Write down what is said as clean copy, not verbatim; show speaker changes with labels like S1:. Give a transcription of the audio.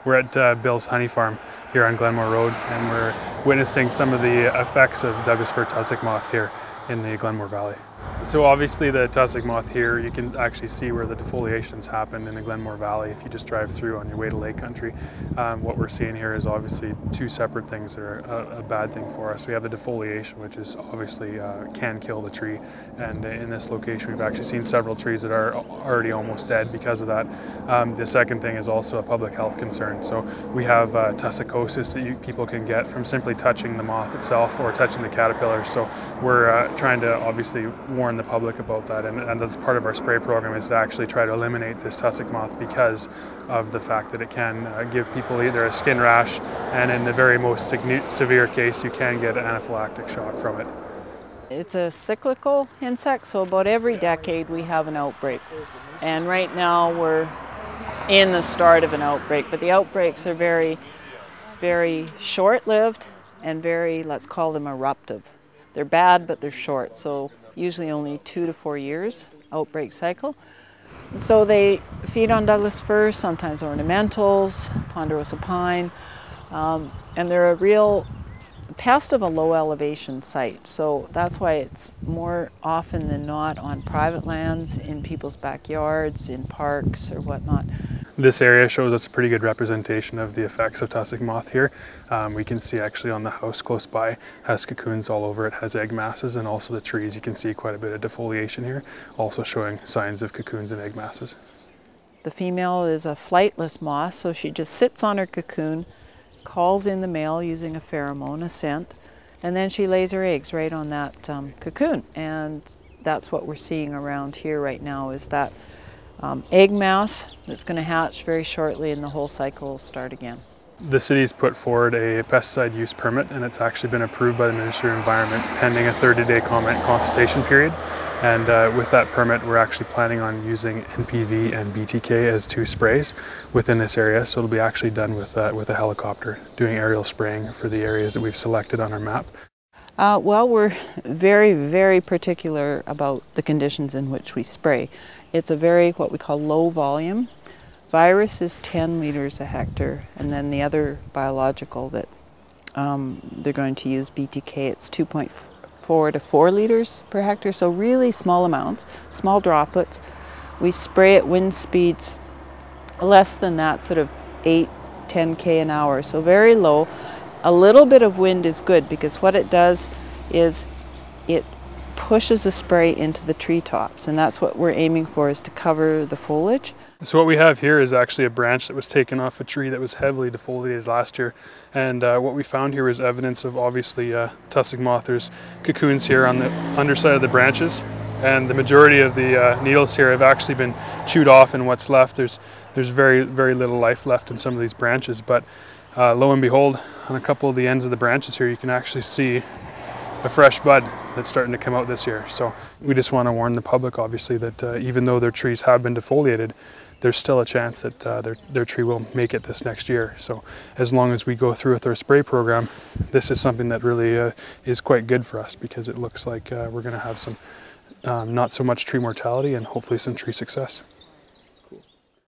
S1: We're at Bill's Honey Farm here on Glenmore Road, and we're witnessing some of the effects of Douglas-Fir Tussock Moth here in the Glenmore Valley. So obviously the tussock moth here, you can actually see where the defoliations happen in the Glenmore Valley if you just drive through on your way to Lake Country. What we're seeing here is obviously two separate things that are a bad thing for us. We have the defoliation, which is obviously can kill the tree, and in this location we've actually seen several trees that are already almost dead because of that. The second thing is also a public health concern. So we have tussocosis that people can get from simply touching the moth itself or touching the caterpillar. So we're trying to obviously warn the public about that, and that's part of our spray program, is to actually try to eliminate this tussock moth because of the fact that it can give people either a skin rash, and in the very most severe case you can get an anaphylactic shock from it.
S2: It's a cyclical insect, so about every decade we have an outbreak, and right now we're in the start of an outbreak, but the outbreaks are very, very short-lived and very, let's call them, eruptive. They're bad, but they're short, so usually only 2 to 4 years outbreak cycle. So they feed on Douglas fir, sometimes ornamentals, ponderosa pine, and they're a real pest of a low elevation site. So that's why it's more often than not on private lands, in people's backyards, in parks or whatnot.
S1: This area shows us a pretty good representation of the effects of tussock moth here. We can see actually on the house close by has cocoons all over it, has egg masses, and also the trees you can see quite a bit of defoliation here, also showing signs of cocoons and egg masses.
S2: The female is a flightless moth, so she just sits on her cocoon, calls in the male using a pheromone, a scent, and then she lays her eggs right on that cocoon. And that's what we're seeing around here right now, is that egg mass that's going to hatch very shortly, and the whole cycle will start again.
S1: The city's put forward a pesticide use permit, and it's actually been approved by the Ministry of Environment pending a 30-day comment consultation period. And with that permit, we're actually planning on using NPV and BTK as 2 sprays within this area. So it'll be actually done with a helicopter, doing aerial spraying for the areas that we've selected on our map.
S2: Well, we're very, very particular about the conditions in which we spray. It's a very, what we call, low volume. Virus is 10 liters a hectare, and then the other biological that they're going to use, BTK, it's 2.4 to 4 liters per hectare, so really small amounts, small droplets. We spray at wind speeds less than that, sort of 8–10 an hour, so very low. A little bit of wind is good, because what it does is it pushes the spray into the treetops, and that's what we're aiming for, is to cover the foliage.
S1: So what we have here is actually a branch that was taken off a tree that was heavily defoliated last year, and what we found here is evidence of obviously tussock moth. There's cocoons here on the underside of the branches, and the majority of the needles here have actually been chewed off, and what's left, there's very, very little life left in some of these branches. But lo and behold, on a couple of the ends of the branches here, you can actually see a fresh bud that's starting to come out this year. So we just want to warn the public, obviously, that even though their trees have been defoliated, there's still a chance that their tree will make it this next year. So as long as we go through with our spray program, this is something that really is quite good for us, because it looks like we're going to have some not so much tree mortality and hopefully some tree success.